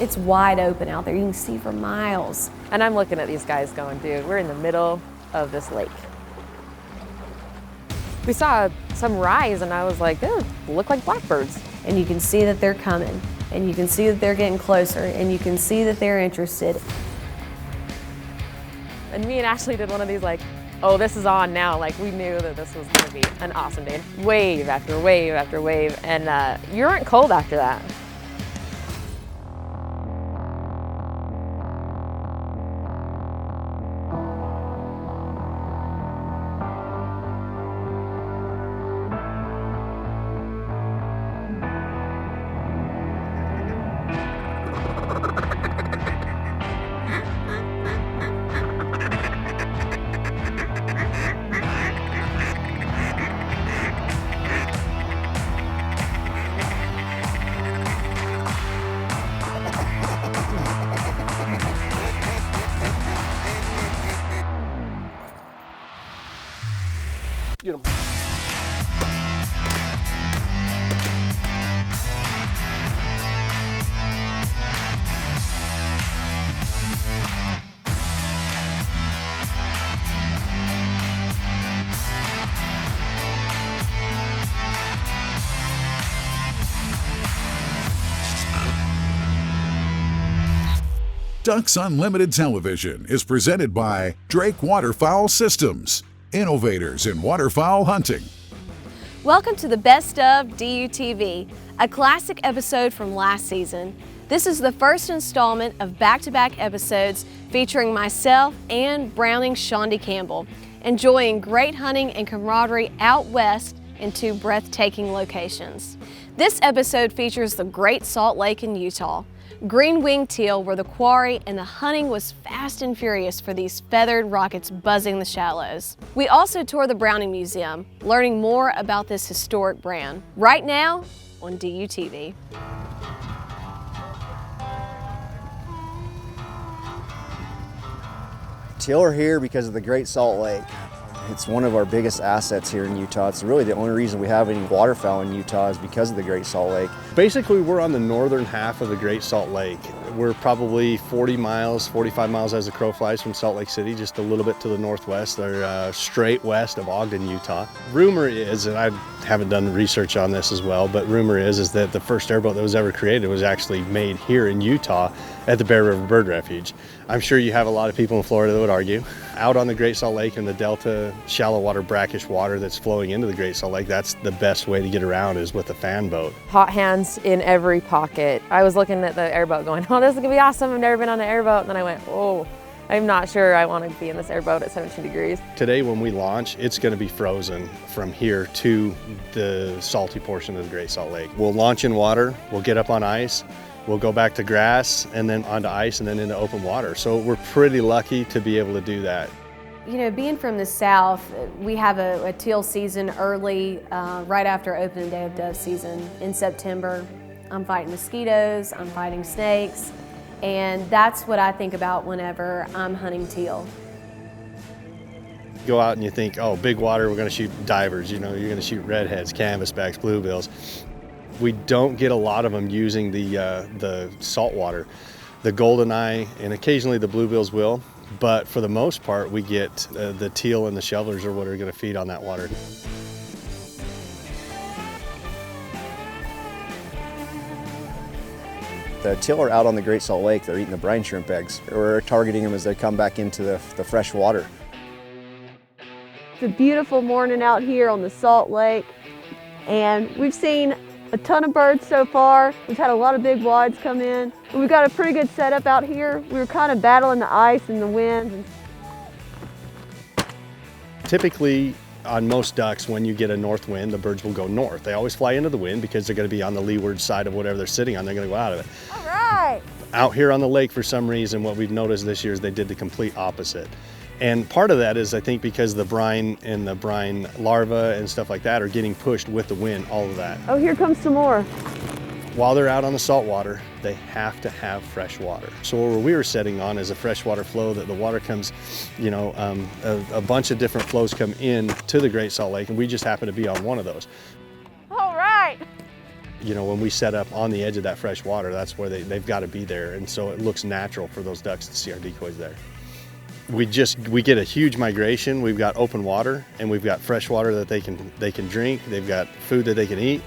It's wide open out there. You can see for miles. And I'm looking at these guys going, dude, we're in the middle of this lake. We saw some rise and I was like, they look like blackbirds. And you can see that they're coming, and you can see that they're getting closer, and you can see that they're interested. And me and Ashley did one of these like, oh, this is on now. Like we knew that this was gonna be an awesome day. Wave after wave after wave. And you weren't cold after that. Get him. Ducks Unlimited Television is presented by Drake Waterfowl Systems, innovators in waterfowl hunting. Welcome to the Best of DUTV, a classic episode from last season. This is the first installment of back-to-back episodes featuring myself and Browning Shaundi Campbell, enjoying great hunting and camaraderie out west in two breathtaking locations. This episode features the Great Salt Lake in Utah. Green-winged teal were the quarry, and the hunting was fast and furious for these feathered rockets buzzing the shallows. We also tour the Browning Museum, learning more about this historic brand. Right now on DUTV. Teal are here because of the Great Salt Lake. It's one of our biggest assets here in Utah. It's really the only reason we have any waterfowl in Utah is because of the Great Salt Lake. Basically, we're on the northern half of the Great Salt Lake. We're probably 40 miles, 45 miles as the crow flies from Salt Lake City, just a little bit to the northwest. They're straight west of Ogden, Utah. Rumor is, and I haven't done research on this as well, but rumor is that the first airboat that was ever created was actually made here in Utah at the Bear River Bird Refuge. I'm sure you have a lot of people in Florida that would argue. Out on the Great Salt Lake in the delta, shallow water, brackish water that's flowing into the Great Salt Lake, that's the best way to get around is with a fan boat. Hot hands in every pocket. I was looking at the airboat going, oh, this is gonna be awesome. I've never been on an airboat. And then I went, oh, I'm not sure I want to be in this airboat at 17 degrees. Today when we launch, it's going to be frozen from here to the salty portion of the Great Salt Lake. We'll launch in water, we'll get up on ice, we'll go back to grass and then onto ice and then into open water. So we're pretty lucky to be able to do that. You know, being from the south, we have a teal season early, right after opening day of dove season in September. I'm fighting mosquitoes, I'm fighting snakes, and that's what I think about whenever I'm hunting teal. Go out and you think, oh, big water, we're going to shoot divers, you know, you're going to shoot redheads, canvasbacks, bluebills. We don't get a lot of them using the salt water. The goldeneye and occasionally the bluebills will, but for the most part we get the teal and the shovelers are what are going to feed on that water. The teal are out on the Great Salt Lake. They're eating the brine shrimp eggs. We're targeting them as they come back into the fresh water. It's a beautiful morning out here on the Salt Lake, and we've seen a ton of birds so far. We've had a lot of big wads come in. And we've got a pretty good setup out here. We were kind of battling the ice and the wind. Typically, on most ducks, when you get a north wind, the birds will go north. They always fly into the wind because they're going to be on the leeward side of whatever they're sitting on. They're going to go out of it. All right. Out here on the lake, for some reason, what we've noticed this year is they did the complete opposite. And part of that is, I think, because the brine and the brine larvae and stuff like that are getting pushed with the wind, all of that. Oh, here comes some more. While they're out on the salt water, they have to have fresh water. So where we were setting on is a freshwater flow that the water comes, you know, a bunch of different flows come in to the Great Salt Lake, and we just happen to be on one of those. All right. You know, when we set up on the edge of that fresh water, that's where they've got to be there. And so it looks natural for those ducks to see our decoys there. We get a huge migration. We've got open water and we've got fresh water that they can drink. They've got food that they can eat.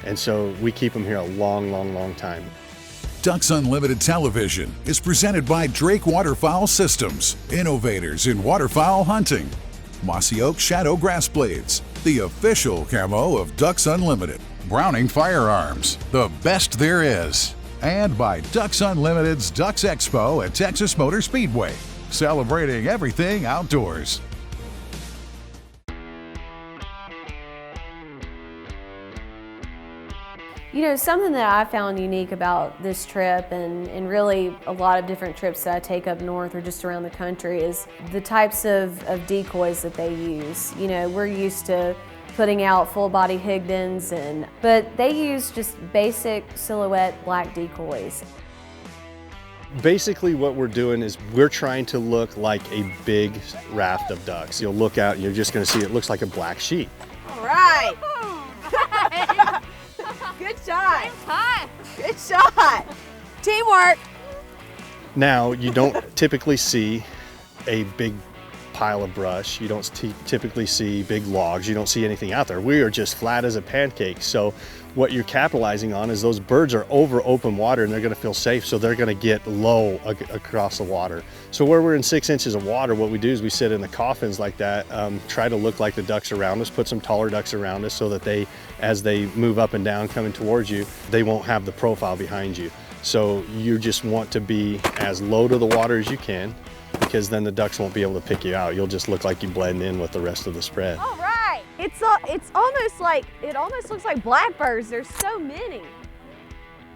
And so we keep them here a long, long, long time. Ducks Unlimited Television is presented by Drake Waterfowl Systems, innovators in waterfowl hunting. Mossy Oak Shadow Grass Blades, the official camo of Ducks Unlimited. Browning Firearms, the best there is. And by Ducks Unlimited's Ducks Expo at Texas Motor Speedway, celebrating everything outdoors. You know, something that I found unique about this trip and really a lot of different trips that I take up north or just around the country is the types of decoys that they use. You know, we're used to putting out full-body Higdons, but they use just basic silhouette black decoys. Basically what we're doing is we're trying to look like a big raft of ducks. You'll look out and you're just going to see it looks like a black sheet. All right. Good shot. Good shot. Teamwork. Now, you don't typically see a big pile of brush. You don't typically see big logs. You don't see anything out there. We are just flat as a pancake. So what you're capitalizing on is those birds are over open water and they're going to feel safe. So they're going to get low across the water. So where we're in 6 inches of water, what we do is we sit in the coffins like that, try to look like the ducks around us, put some taller ducks around us so that as they move up and down coming towards you, they won't have the profile behind you. So you just want to be as low to the water as you can, because then the ducks won't be able to pick you out. You'll just look like you blend in with the rest of the spread. All right. It's almost like, it almost looks like blackbirds. There's so many,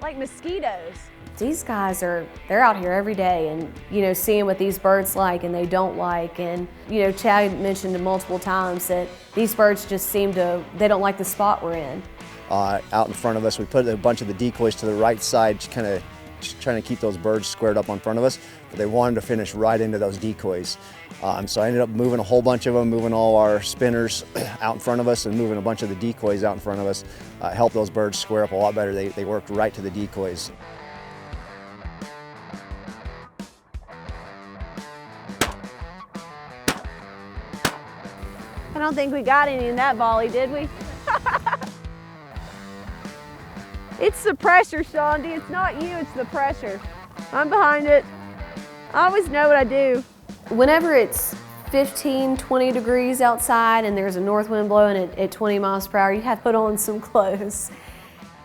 like mosquitoes. These guys they're out here every day and, you know, seeing what these birds like and they don't like. And, you know, Chad mentioned multiple times that these birds just they don't like the spot we're in. Out in front of us, we put a bunch of the decoys to the right side, kind of trying to keep those birds squared up in front of us, but they wanted to finish right into those decoys. So I ended up moving a whole bunch of them, moving all our spinners out in front of us and moving a bunch of the decoys out in front of us. Helped those birds square up a lot better. They worked right to the decoys. I don't think we got any in that volley, did we? It's the pressure, Shaundi. It's not you, it's the pressure. I'm behind it. I always know what I do. Whenever it's 15, 20 degrees outside and there's a north wind blowing at 20 miles per hour, you have to put on some clothes.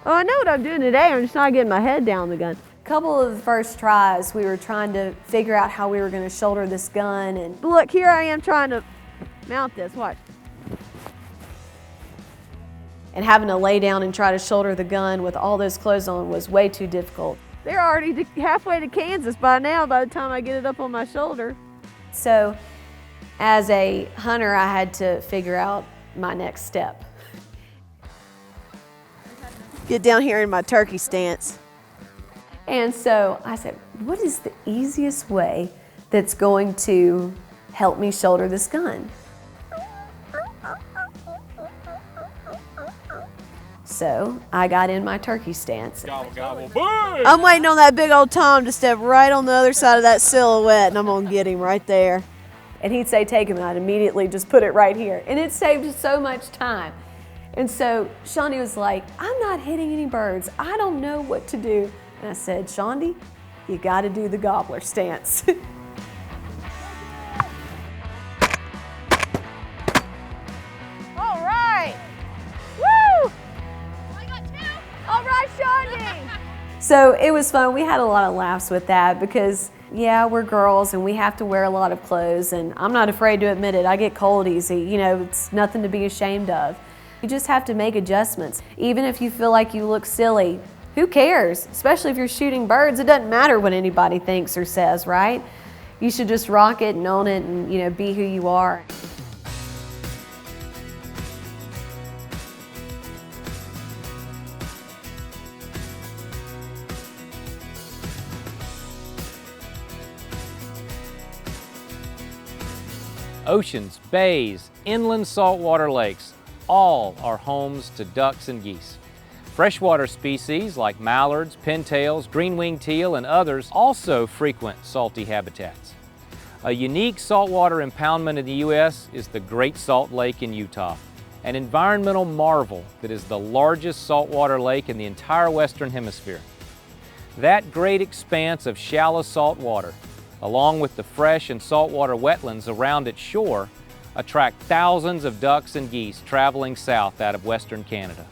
Oh, I know what I'm doing today. I'm just not getting my head down the gun. A couple of the first tries, we were trying to figure out how we were going to shoulder this gun. And But look, here I am trying to mount this. Watch. And having to lay down and try to shoulder the gun with all those clothes on was way too difficult. They're already halfway to Kansas by now by the time I get it up on my shoulder. So as a hunter, I had to figure out my next step. Get down here in my turkey stance. And so I said, what is the easiest way that's going to help me shoulder this gun? So I got in my turkey stance. Gobble, gobble, boom! I'm waiting on that big old Tom to step right on the other side of that silhouette, and I'm gonna get him right there. And he'd say, take him, and I'd immediately just put it right here. And it saved so much time. And so Shaundi was like, I'm not hitting any birds. I don't know what to do. And I said, Shaundi, you gotta do the gobbler stance. All right. Woo! I got two. All right, Shaundi. So it was fun. We had a lot of laughs with that because, yeah, we're girls and we have to wear a lot of clothes, and I'm not afraid to admit it. I get cold easy. You know, it's nothing to be ashamed of. You just have to make adjustments. Even if you feel like you look silly, who cares? Especially if you're shooting birds, it doesn't matter what anybody thinks or says, right? You should just rock it and own it and, you know, be who you are. Oceans, bays, inland saltwater lakes, all are homes to ducks and geese. Freshwater species like mallards, pintails, green-winged teal, and others also frequent salty habitats. A unique saltwater impoundment in the U.S. is the Great Salt Lake in Utah, an environmental marvel that is the largest saltwater lake in the entire Western Hemisphere. That great expanse of shallow salt water, along with the fresh and saltwater wetlands around its shore, attract thousands of ducks and geese traveling south out of Western Canada.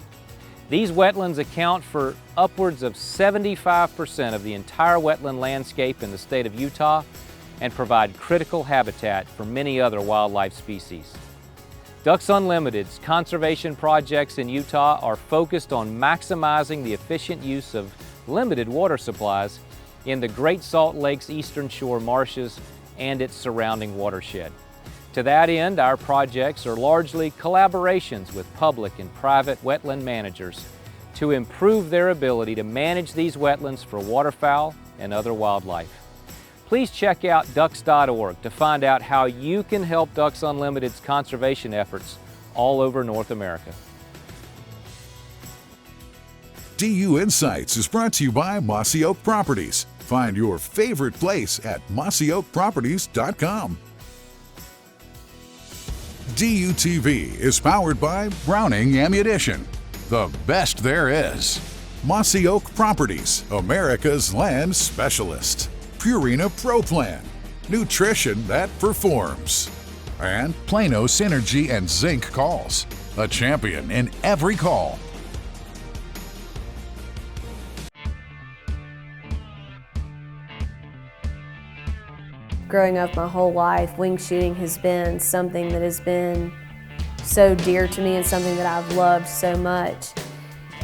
These wetlands account for upwards of 75% of the entire wetland landscape in the state of Utah and provide critical habitat for many other wildlife species. Ducks Unlimited's conservation projects in Utah are focused on maximizing the efficient use of limited water supplies in the Great Salt Lake's eastern shore marshes and its surrounding watershed. To that end, our projects are largely collaborations with public and private wetland managers to improve their ability to manage these wetlands for waterfowl and other wildlife. Please check out ducks.org to find out how you can help Ducks Unlimited's conservation efforts all over North America. DU Insights is brought to you by Mossy Oak Properties. Find your favorite place at mossyoakproperties.com. DUTV is powered by Browning Ammunition, the best there is. Mossy Oak Properties, America's land specialist. Purina Pro Plan, nutrition that performs. And Plano Synergy and Zinc Calls, a champion in every call. Growing up my whole life, wing shooting has been something that has been so dear to me and something that I've loved so much.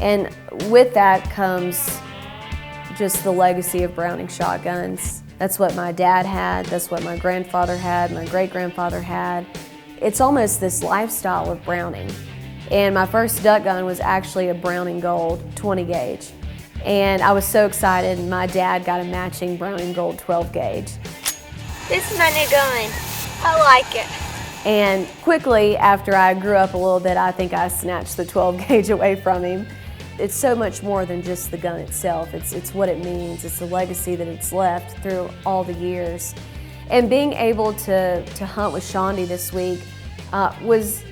And with that comes just the legacy of Browning shotguns. That's what my dad had, that's what my grandfather had, my great-grandfather had. It's almost this lifestyle of Browning. And my first duck gun was actually a Browning Gold 20 gauge. And I was so excited, and my dad got a matching Browning Gold 12 gauge. This is my new gun. I like it. And quickly, after I grew up a little bit, I think I snatched the 12 gauge away from him. It's so much more than just the gun itself. It's what it means. It's the legacy that it's left through all the years. And being able to hunt with Shaundi this week was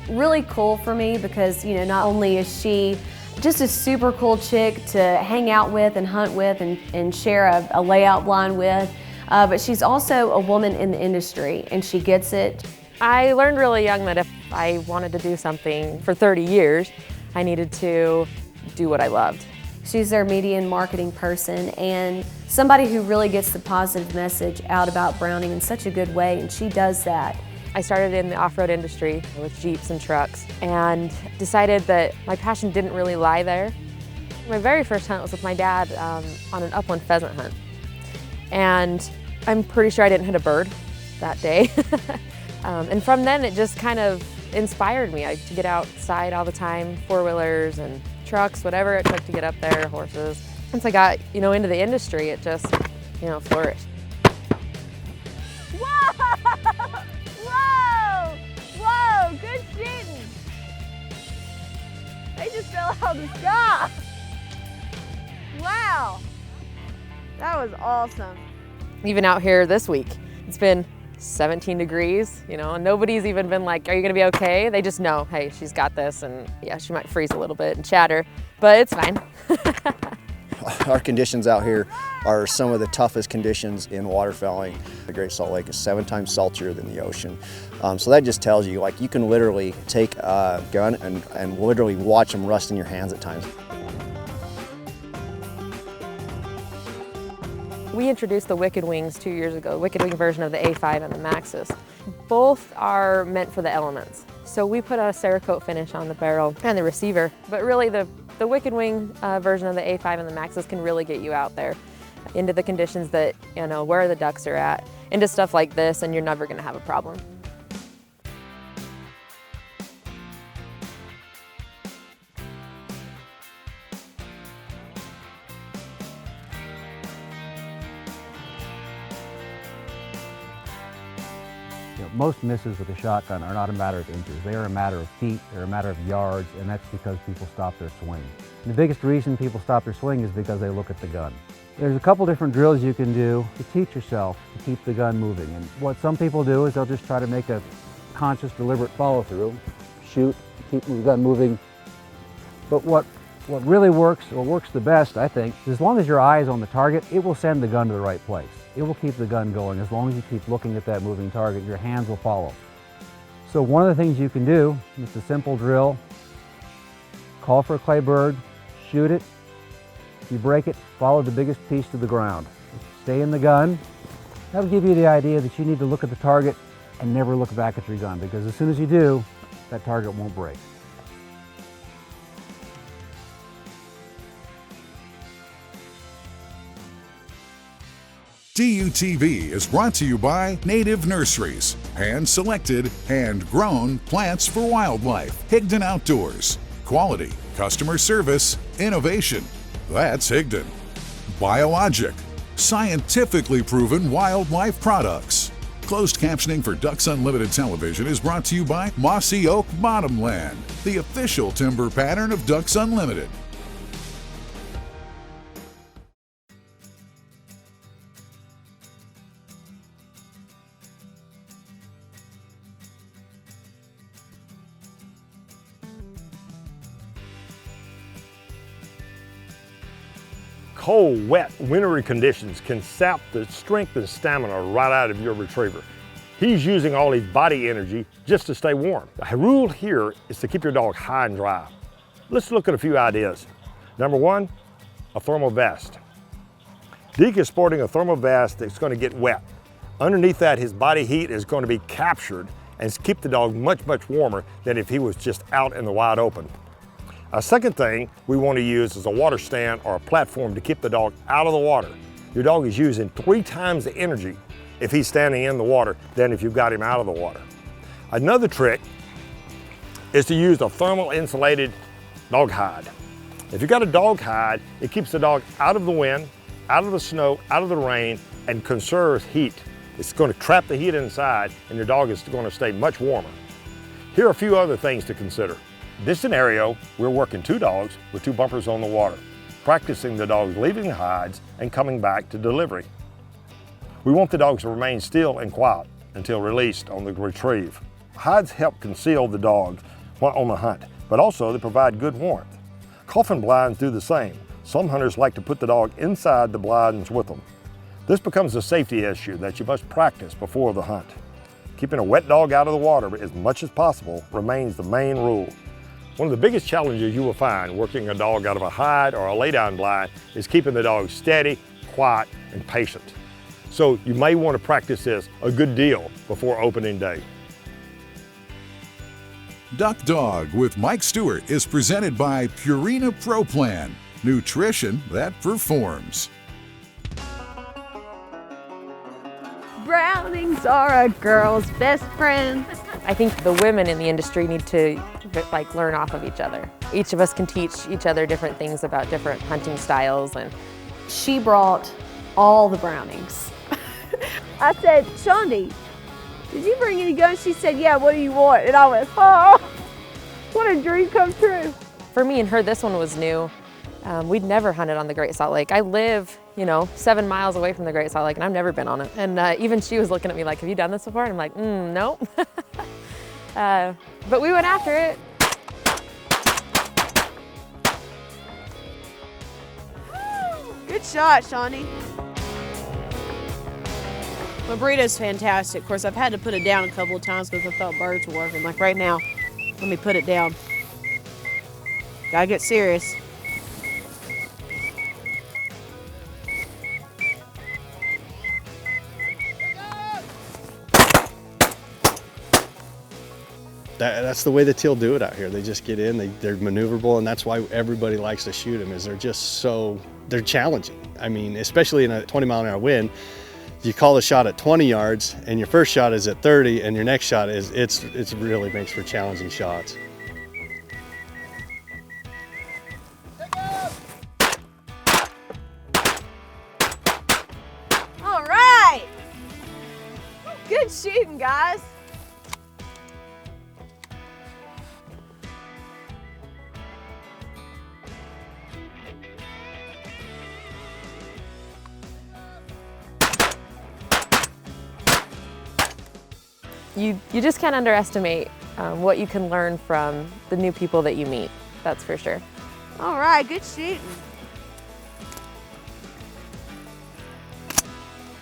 really cool for me because, you know, not only is she just a super cool chick to hang out with and hunt with and share a layout blind with, but she's also a woman in the industry and she gets it. I learned really young that if I wanted to do something for 30 years, I needed to do what I loved. She's their media and marketing person and somebody who really gets the positive message out about Browning in such a good way, and she does that. I started in the off-road industry with Jeeps and trucks and decided that my passion didn't really lie there. My very first hunt was with my dad on an upland pheasant hunt. And I'm pretty sure I didn't hit a bird that day. And from then it just kind of inspired me to get outside all the time, four-wheelers and trucks, whatever it took to get up there, horses. Once I got, into the industry, it just, flourished. Whoa! Whoa! Whoa! Good shooting! They just fell out of the sky! Wow! That was awesome. Even out here this week, it's been 17 degrees, and nobody's even been like, are you gonna be okay? They just know, hey, she's got this, and yeah, she might freeze a little bit and chatter, but it's fine. Our conditions out here are some of the toughest conditions in waterfowling. The Great Salt Lake is 7 times saltier than the ocean. So that just tells you, you can literally take a gun and literally watch them rust in your hands at times. We introduced the Wicked Wings 2 years ago, the Wicked Wing version of the A5 and the Maxus. Both are meant for the elements. So we put a Cerakote finish on the barrel and the receiver, but really the Wicked Wing version of the A5 and the Maxus can really get you out there into the conditions that, where the ducks are at, into stuff like this, and you're never gonna have a problem. most misses with a shotgun are not a matter of inches. They are a matter of feet, they're a matter of yards, and that's because people stop their swing. And the biggest reason people stop their swing is because they look at the gun. There's a couple different drills you can do to teach yourself to keep the gun moving. And what some people do is they'll just try to make a conscious, deliberate follow-through, shoot, keep the gun moving. But what really works, or works the best, I think, is as long as your eye is on the target, it will send the gun to the right place. It will keep the gun going. As long as you keep looking at that moving target, your hands will follow. So one of the things you can do, it's a simple drill, call for a clay bird, shoot it. If you break it, follow the biggest piece to the ground. Stay in the gun. That'll give you the idea that you need to look at the target and never look back at your gun, because as soon as you do, that target won't break. DUTV is brought to you by Native Nurseries, hand-selected, hand-grown plants for wildlife. Higdon Outdoors, quality, customer service, innovation. That's Higdon. Biologic, scientifically proven wildlife products. Closed captioning for Ducks Unlimited Television is brought to you by Mossy Oak Bottomland, the official timber pattern of Ducks Unlimited. Cold, wet, wintry conditions can sap the strength and stamina right out of your retriever. He's using all his body energy just to stay warm. The rule here is to keep your dog high and dry. Let's look at a few ideas. Number one, a thermal vest. Deke is sporting a thermal vest that's going to get wet. Underneath that, his body heat is going to be captured and keep the dog much, much warmer than if he was just out in the wide open. A second thing we want to use is a water stand or a platform to keep the dog out of the water. Your dog is using 3 times the energy if he's standing in the water than if you've got him out of the water. Another trick is to use a thermal insulated dog hide. If you've got a dog hide, it keeps the dog out of the wind, out of the snow, out of the rain, and conserves heat. It's going to trap the heat inside, and your dog is going to stay much warmer. Here are a few other things to consider. In this scenario, we're working 2 dogs with 2 bumpers on the water, practicing the dogs leaving the hides and coming back to delivery. We want the dogs to remain still and quiet until released on the retrieve. Hides help conceal the dog while on the hunt, but also they provide good warmth. Coffin blinds do the same. Some hunters like to put the dog inside the blinds with them. This becomes a safety issue that you must practice before the hunt. Keeping a wet dog out of the water as much as possible remains the main rule. One of the biggest challenges you will find working a dog out of a hide or a lay-down blind is keeping the dog steady, quiet, and patient. So you may want to practice this a good deal before opening day. Duck Dog with Mike Stewart is presented by Purina Pro Plan, nutrition that performs. Brownings are a girl's best friend. I think the women in the industry need to learn off of each other. Each of us can teach each other different things about different hunting styles. And She brought all the Brownings. I said, Shaundi, did you bring any guns? She said, yeah, what do you want? And I went, oh, what a dream come true. for me and her, this one was new. We'd never hunted on the Great Salt Lake. I live, 7 miles away from the Great Salt Lake, and I've never been on it. And even she was looking at me like, have you done this before? And I'm like, no. But we went after it. Good shot, Shaundi. My burrito's fantastic. Of course, I've had to put it down a couple of times because I thought birds were working. Like right now, let me put it down. Gotta get serious. That's the way the teal do it out here. They just get in, they're maneuverable, and that's why everybody likes to shoot them, is they're challenging. I mean, especially in a 20-mile-an-hour wind, you call the shot at 20 yards, and your first shot is at 30, and your next shot is, it really makes for challenging shots. All right. Good shooting, guys. You just can't underestimate what you can learn from the new people that you meet, that's for sure. All right, good shooting.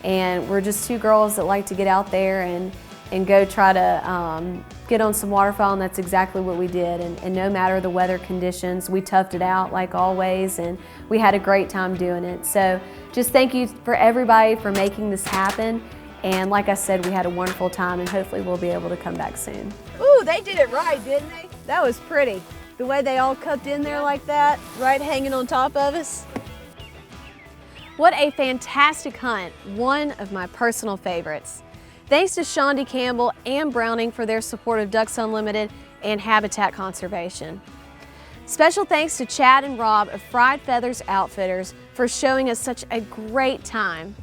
And we're just two girls that like to get out there and go try to get on some waterfowl, and that's exactly what we did. And no matter the weather conditions, we toughed it out like always, and we had a great time doing it. So just thank you for everybody for making this happen. And like I said, we had a wonderful time, and hopefully we'll be able to come back soon. Ooh, they did it right, didn't they? That was pretty. The way they all cupped in there like that, right hanging on top of us. What a fantastic hunt, one of my personal favorites. Thanks to Shaundi, Campbell, and Browning for their support of Ducks Unlimited and habitat conservation. Special thanks to Chad and Rob of Fried Feathers Outfitters for showing us such a great time.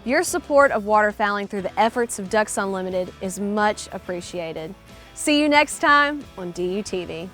Your support of waterfowling through the efforts of Ducks Unlimited is much appreciated. See you next time on DUTV.